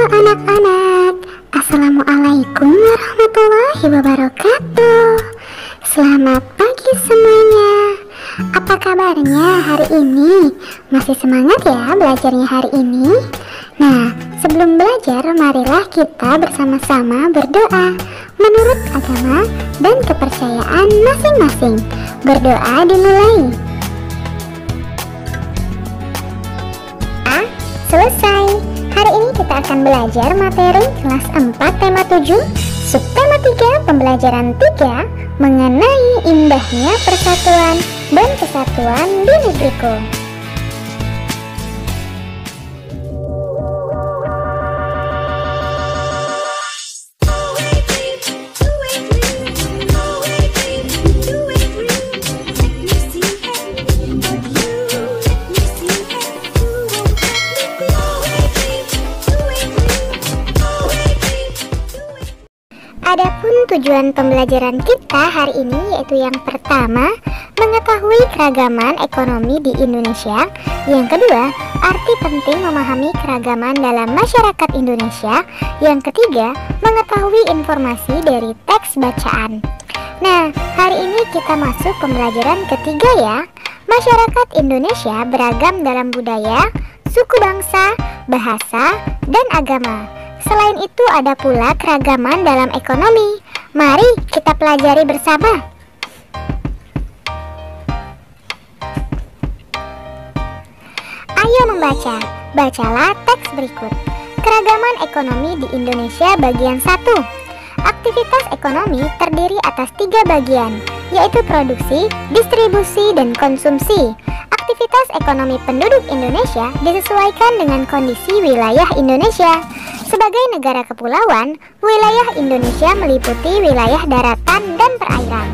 anak-anak, Assalamualaikum warahmatullahi wabarakatuh. Selamat pagi semuanya. Apa kabarnya hari ini? Masih semangat ya belajarnya hari ini? Nah, sebelum belajar marilah kita bersama-sama berdoa menurut agama dan kepercayaan masing-masing. Berdoa dimulai. Selesai. Hari ini kita akan belajar materi kelas 4 tema 7, subtema 3 pembelajaran 3 mengenai indahnya persatuan dan kesatuan di negeriku. Adapun tujuan pembelajaran kita hari ini yaitu yang pertama, mengetahui keragaman ekonomi di Indonesia. Yang kedua, arti penting memahami keragaman dalam masyarakat Indonesia. Yang ketiga, mengetahui informasi dari teks bacaan. Nah, hari ini kita masuk pembelajaran ketiga ya. Masyarakat Indonesia beragam dalam budaya, suku bangsa, bahasa, dan agama. Selain itu ada pula keragaman dalam ekonomi. Mari kita pelajari bersama. Ayo membaca. Bacalah teks berikut. Keragaman ekonomi di Indonesia bagian 1. Aktivitas ekonomi terdiri atas 3 bagian, yaitu produksi, distribusi, dan konsumsi. Aktivitas ekonomi penduduk Indonesia disesuaikan dengan kondisi wilayah Indonesia. Sebagai negara kepulauan, wilayah Indonesia meliputi wilayah daratan dan perairan.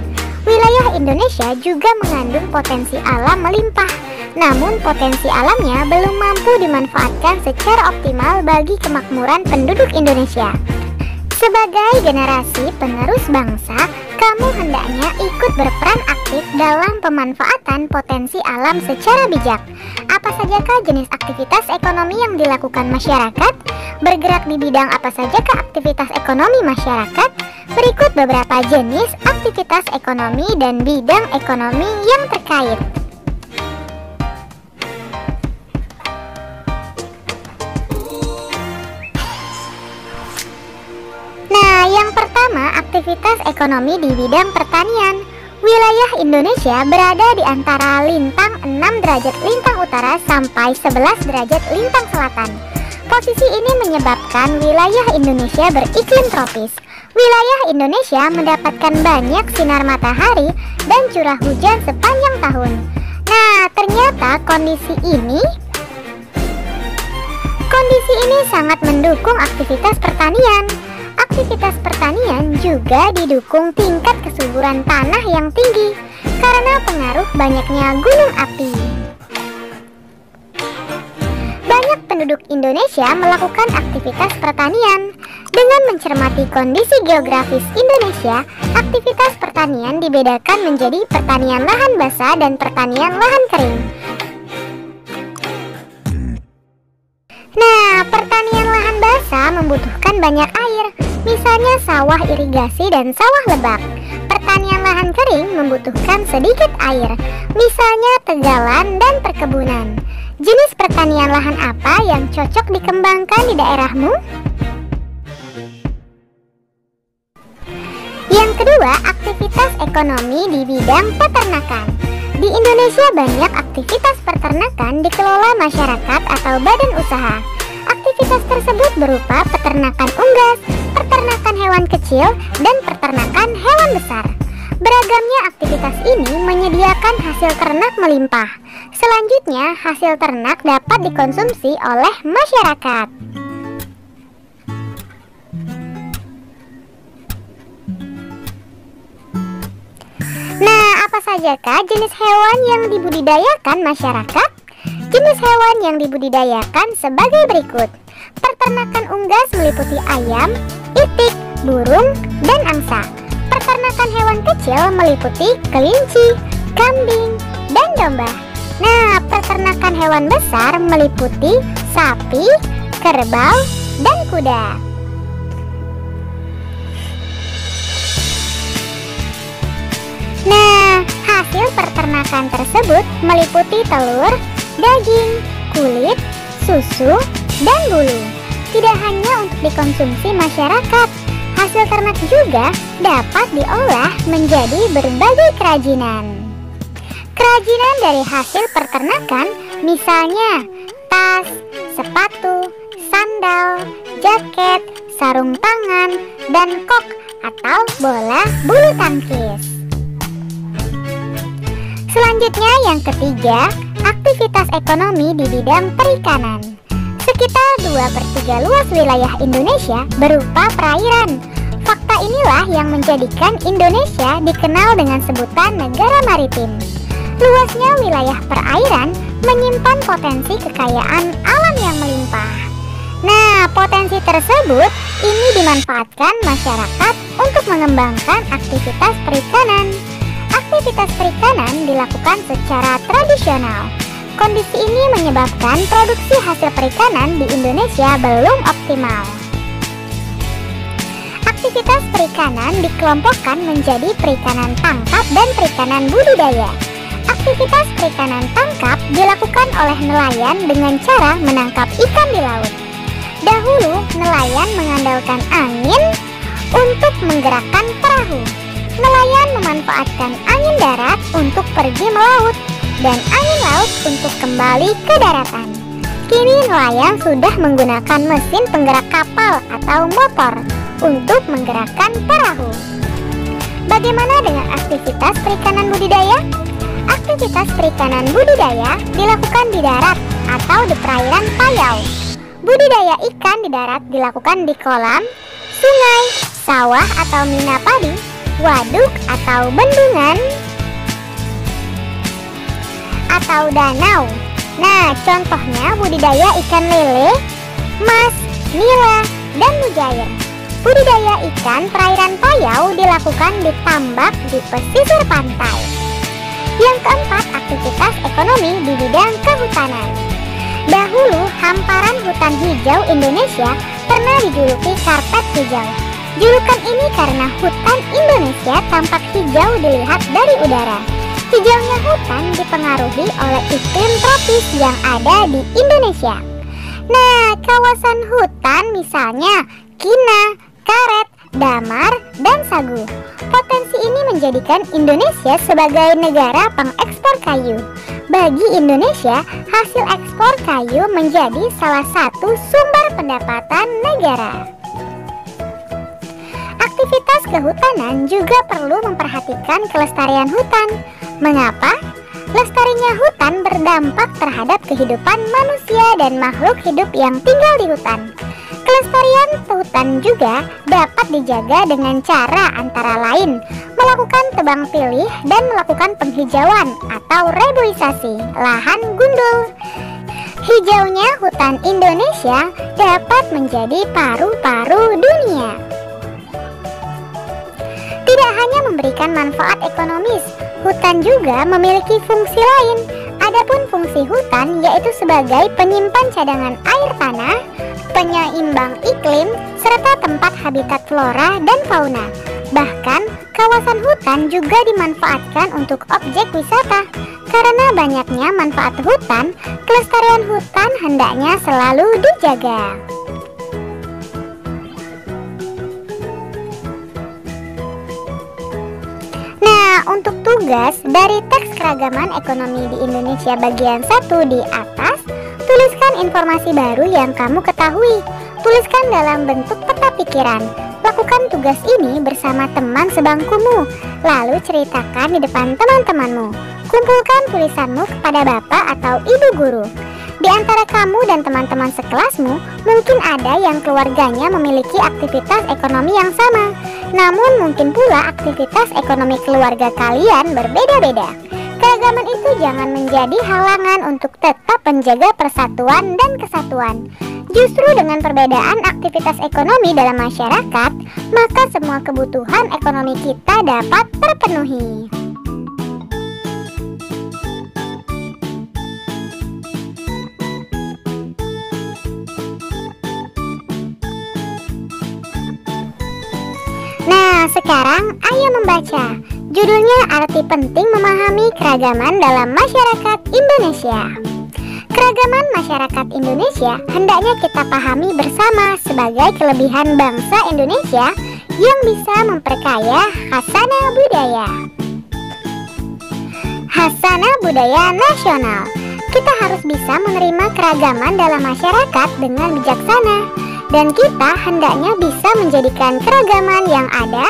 Wilayah Indonesia juga mengandung potensi alam melimpah, namun potensi alamnya belum mampu dimanfaatkan secara optimal bagi kemakmuran penduduk Indonesia. Sebagai generasi penerus bangsa, kamu hendaknya ikut berperan aktif dalam pemanfaatan potensi alam secara bijak. Apa sajakah jenis aktivitas ekonomi yang dilakukan masyarakat? Bergerak di bidang apa sajakah aktivitas ekonomi masyarakat? Berikut beberapa jenis aktivitas ekonomi dan bidang ekonomi yang terkait. Nah, yang pertama, aktivitas ekonomi di bidang pertanian. Wilayah Indonesia berada di antara lintang 6 derajat lintang utara sampai 11 derajat lintang selatan. Posisi ini menyebabkan wilayah Indonesia beriklim tropis. Wilayah Indonesia mendapatkan banyak sinar matahari dan curah hujan sepanjang tahun. Nah, ternyata kondisi ini sangat mendukung aktivitas pertanian. Aktivitas pertanian juga didukung tingkat kesuburan tanah yang tinggi karena pengaruh banyaknya gunung api. Banyak penduduk Indonesia melakukan aktivitas pertanian. Dengan mencermati kondisi geografis Indonesia, aktivitas pertanian dibedakan menjadi pertanian lahan basah dan pertanian lahan kering. Nah, pertanian lahan basah membutuhkan banyak air, misalnya sawah irigasi dan sawah lebak. Pertanian lahan kering membutuhkan sedikit air, misalnya tegalan dan perkebunan. Jenis pertanian lahan apa yang cocok dikembangkan di daerahmu? Yang kedua, aktivitas ekonomi di bidang peternakan. Di Indonesia banyak aktivitas peternakan dikelola masyarakat atau badan usaha. Aktivitas tersebut berupa peternakan unggas, peternakan hewan kecil, dan peternakan hewan besar. Beragamnya aktivitas ini menyediakan hasil ternak melimpah. Selanjutnya, hasil ternak dapat dikonsumsi oleh masyarakat. Nah, apa sajakah jenis hewan yang dibudidayakan masyarakat? Jenis hewan yang dibudidayakan sebagai berikut. Peternakan unggas meliputi ayam, itik, burung, dan angsa. Peternakan hewan kecil meliputi kelinci, kambing, dan domba. Nah, peternakan hewan besar meliputi sapi, kerbau, dan kuda. Nah, hasil peternakan tersebut meliputi telur, daging, kulit, susu, dan bulu. Tidak hanya untuk dikonsumsi masyarakat, hasil ternak juga dapat diolah menjadi berbagai kerajinan. Kerajinan dari hasil peternakan misalnya tas, sepatu, sandal, jaket, sarung tangan, dan kok atau bola bulu tangkis. Selanjutnya yang ketiga, aktivitas ekonomi di bidang perikanan. Sekitar 2/3 luas wilayah Indonesia berupa perairan. Fakta inilah yang menjadikan Indonesia dikenal dengan sebutan negara maritim. Luasnya wilayah perairan menyimpan potensi kekayaan alam yang melimpah. Nah, potensi tersebut ini dimanfaatkan masyarakat untuk mengembangkan aktivitas perikanan. Aktivitas perikanan dilakukan secara tradisional. Kondisi ini menyebabkan produksi hasil perikanan di Indonesia belum optimal. Aktivitas perikanan dikelompokkan menjadi perikanan tangkap dan perikanan budidaya. Aktivitas perikanan tangkap dilakukan oleh nelayan dengan cara menangkap ikan di laut. Dahulu, nelayan mengandalkan angin untuk menggerakkan perahu. Nelayan memanfaatkan angin darat untuk pergi melaut dan angin laut untuk kembali ke daratan. Kini nelayan sudah menggunakan mesin penggerak kapal atau motor untuk menggerakkan perahu. Bagaimana dengan aktivitas perikanan budidaya? Aktivitas perikanan budidaya dilakukan di darat atau di perairan payau. Budidaya ikan di darat dilakukan di kolam, sungai, sawah atau mina padi, waduk atau bendungan, atau danau. Nah, contohnya budidaya ikan lele, mas, nila, dan mujair. Budidaya ikan perairan payau dilakukan di tambak di pesisir pantai. Yang keempat, aktivitas ekonomi di bidang kehutanan. Dahulu, hamparan hutan hijau Indonesia pernah dijuluki karpet hijau. Julukan ini karena hutan Indonesia tampak hijau dilihat dari udara. Hijaunya hutan dipengaruhi oleh iklim tropis yang ada di Indonesia. Nah, kawasan hutan misalnya Kina, Karet, Damar, dan Sagu. Potensi ini menjadikan Indonesia sebagai negara pengekspor kayu. Bagi Indonesia, hasil ekspor kayu menjadi salah satu sumber pendapatan negara. Aktivitas kehutanan juga perlu memperhatikan kelestarian hutan. Mengapa? Lestarinya hutan berdampak terhadap kehidupan manusia dan makhluk hidup yang tinggal di hutan. Kelestarian hutan juga dapat dijaga dengan cara antara lain melakukan tebang pilih dan melakukan penghijauan atau reboisasi lahan gundul. Hijaunya hutan Indonesia dapat menjadi paru-paru dunia. Tidak hanya memberikan manfaat ekonomis, hutan juga memiliki fungsi lain. Adapun fungsi hutan yaitu sebagai penyimpan cadangan air tanah, penyeimbang iklim, serta tempat habitat flora dan fauna. Bahkan, kawasan hutan juga dimanfaatkan untuk objek wisata. Karena banyaknya manfaat hutan, kelestarian hutan hendaknya selalu dijaga. Untuk tugas dari teks keragaman ekonomi di Indonesia bagian 1 di atas, tuliskan informasi baru yang kamu ketahui. Tuliskan dalam bentuk peta pikiran. Lakukan tugas ini bersama teman sebangkumu, lalu ceritakan di depan teman-temanmu. Kumpulkan tulisanmu kepada bapak atau ibu guru. Di antara kamu dan teman-teman sekelasmu, mungkin ada yang keluarganya memiliki aktivitas ekonomi yang sama. Namun mungkin pula aktivitas ekonomi keluarga kalian berbeda-beda. Keragaman itu jangan menjadi halangan untuk tetap menjaga persatuan dan kesatuan. Justru dengan perbedaan aktivitas ekonomi dalam masyarakat, maka semua kebutuhan ekonomi kita dapat terpenuhi. Nah, sekarang ayo membaca. Judulnya Arti Penting Memahami Keragaman dalam Masyarakat Indonesia. Keragaman masyarakat Indonesia hendaknya kita pahami bersama sebagai kelebihan bangsa Indonesia yang bisa memperkaya khasanah budaya. Khasanah budaya nasional. Kita harus bisa menerima keragaman dalam masyarakat dengan bijaksana, dan kita hendaknya bisa menjadikan keragaman yang ada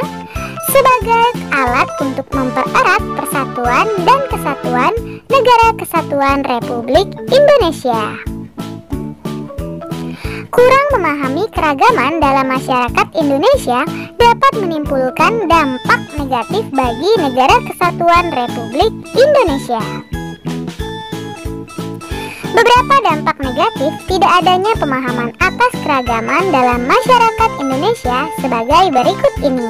sebagai alat untuk mempererat persatuan dan kesatuan Negara Kesatuan Republik Indonesia. Kurang memahami keragaman dalam masyarakat Indonesia dapat menimbulkan dampak negatif bagi Negara Kesatuan Republik Indonesia. Beberapa dampak negatif tidak adanya pemahaman atas keragaman dalam masyarakat Indonesia sebagai berikut ini.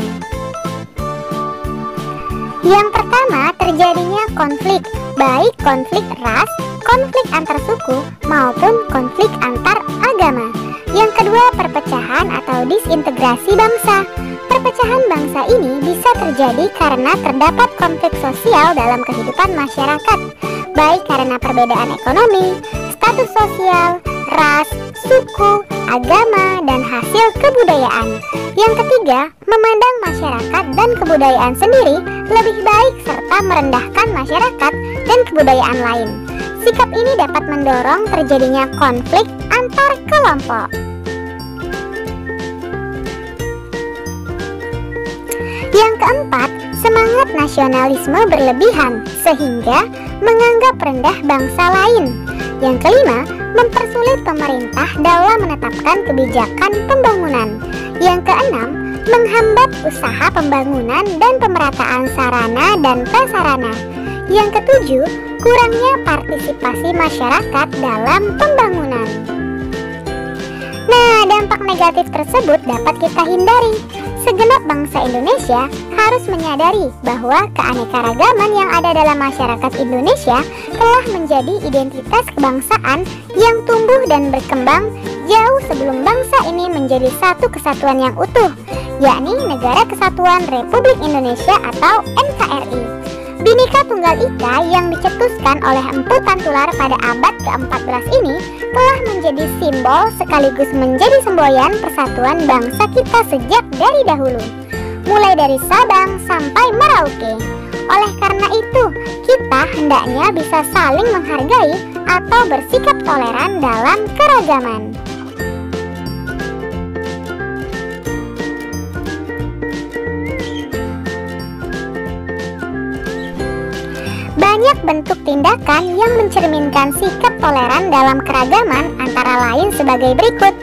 Yang pertama, terjadinya konflik, baik konflik ras, konflik antar suku, maupun konflik antar agama. Yang kedua, perpecahan atau disintegrasi bangsa. Perpecahan bangsa ini bisa terjadi karena terdapat konflik sosial dalam kehidupan masyarakat, baik karena perbedaan ekonomi, status sosial, ras, suku, agama, dan hasil kebudayaan. Yang ketiga, memandang masyarakat dan kebudayaan sendiri lebih baik serta merendahkan masyarakat dan kebudayaan lain. Sikap ini dapat mendorong terjadinya konflik antar kelompok. Yang keempat, semangat nasionalisme berlebihan sehingga menganggap rendah bangsa lain. Yang kelima, mempersulit pemerintah dalam menetapkan kebijakan pembangunan. Yang keenam, menghambat usaha pembangunan dan pemerataan sarana dan prasarana. Yang ketujuh, kurangnya partisipasi masyarakat dalam pembangunan. Nah, dampak negatif tersebut dapat kita hindari. Segenap bangsa Indonesia harus menyadari bahwa keanekaragaman yang ada dalam masyarakat Indonesia telah menjadi identitas kebangsaan yang tumbuh dan berkembang jauh sebelum bangsa ini menjadi satu kesatuan yang utuh, yakni Negara Kesatuan Republik Indonesia atau NKRI. Bhinneka Tunggal Ika yang dicetuskan oleh Empu Tantullar pada abad ke-14 ini telah menjadi simbol sekaligus menjadi semboyan persatuan bangsa kita sejak dari dahulu, mulai dari Sabang sampai Merauke. Oleh karena itu, kita hendaknya bisa saling menghargai atau bersikap toleran dalam keragaman. Banyak bentuk tindakan yang mencerminkan sikap toleran dalam keragaman antara lain sebagai berikut.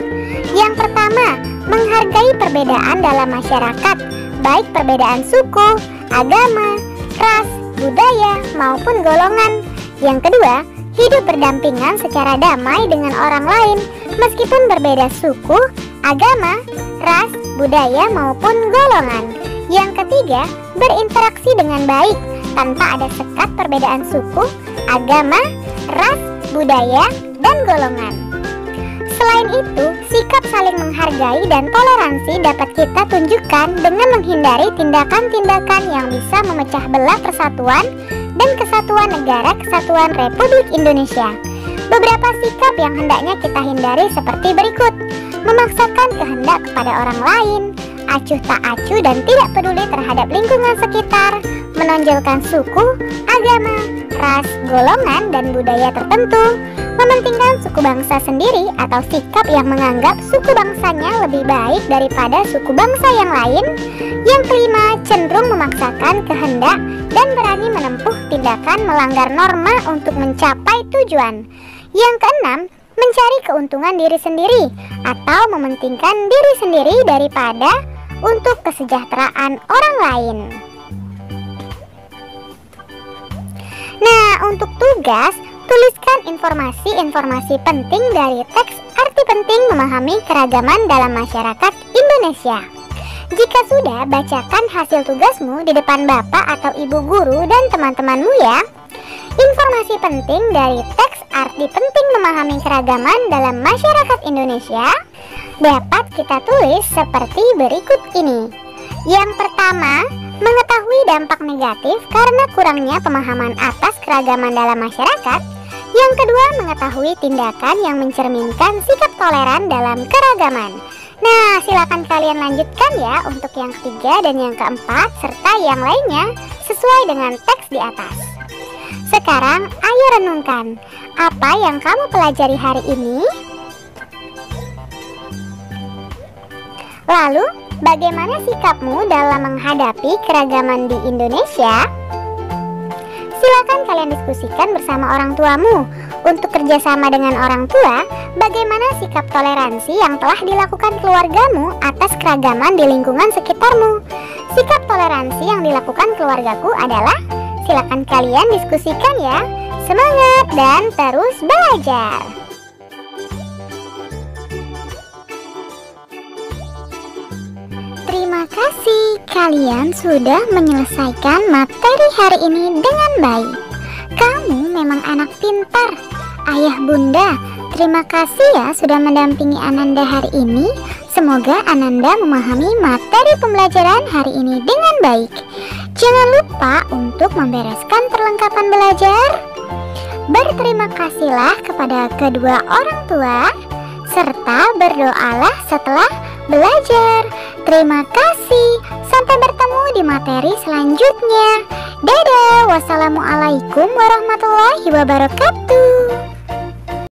Yang pertama, menghargai perbedaan dalam masyarakat, baik perbedaan suku, agama, ras, budaya, maupun golongan. Yang kedua, hidup berdampingan secara damai dengan orang lain, meskipun berbeda suku, agama, ras, budaya, maupun golongan. Yang ketiga, berinteraksi dengan baik, tanpa ada sekat perbedaan suku, agama, ras, budaya, dan golongan. Selain itu, sikap saling menghargai dan toleransi dapat kita tunjukkan dengan menghindari tindakan-tindakan yang bisa memecah belah persatuan dan kesatuan Negara Kesatuan Republik Indonesia. Beberapa sikap yang hendaknya kita hindari seperti berikut: memaksakan kehendak kepada orang lain, acuh tak acuh dan tidak peduli terhadap lingkungan sekitar, menonjolkan suku, agama, ras, golongan, dan budaya tertentu, mementingkan suku bangsa sendiri atau sikap yang menganggap suku bangsanya lebih baik daripada suku bangsa yang lain. Yang kelima, cenderung memaksakan kehendak dan berani menempuh tindakan melanggar norma untuk mencapai tujuan. Yang keenam, mencari keuntungan diri sendiri atau mementingkan diri sendiri daripada untuk kesejahteraan orang lain. Nah, untuk tugas, tuliskan informasi-informasi penting dari teks Arti Penting Memahami Keragaman dalam Masyarakat Indonesia. Jika sudah, bacakan hasil tugasmu di depan bapak atau ibu guru dan teman-temanmu ya. Informasi penting dari teks Arti Penting Memahami Keragaman dalam Masyarakat Indonesia dapat kita tulis seperti berikut ini. Yang pertama, mengetahui dampak negatif karena kurangnya pemahaman atas keragaman dalam masyarakat. Yang kedua, mengetahui tindakan yang mencerminkan sikap toleran dalam keragaman. Nah, silakan kalian lanjutkan ya untuk yang ketiga dan yang keempat serta yang lainnya sesuai dengan teks di atas. Sekarang, ayo renungkan, apa yang kamu pelajari hari ini? Lalu, bagaimana sikapmu dalam menghadapi keragaman di Indonesia? Silakan kalian diskusikan bersama orang tuamu. Untuk kerjasama dengan orang tua, bagaimana sikap toleransi yang telah dilakukan keluargamu atas keragaman di lingkungan sekitarmu? Sikap toleransi yang dilakukan keluargaku adalah, silakan kalian diskusikan ya. Semangat dan terus belajar. Terima kasih, kalian sudah menyelesaikan materi hari ini dengan baik. Kamu memang anak pintar. Ayah bunda, terima kasih ya sudah mendampingi Ananda hari ini. Semoga Ananda memahami materi pembelajaran hari ini dengan baik. Jangan lupa untuk membereskan perlengkapan belajar. Berterima kasihlah kepada kedua orang tua, serta berdoalah setelah belajar. Terima kasih. Sampai bertemu di materi selanjutnya. Dadah. Wassalamualaikum warahmatullahi wabarakatuh.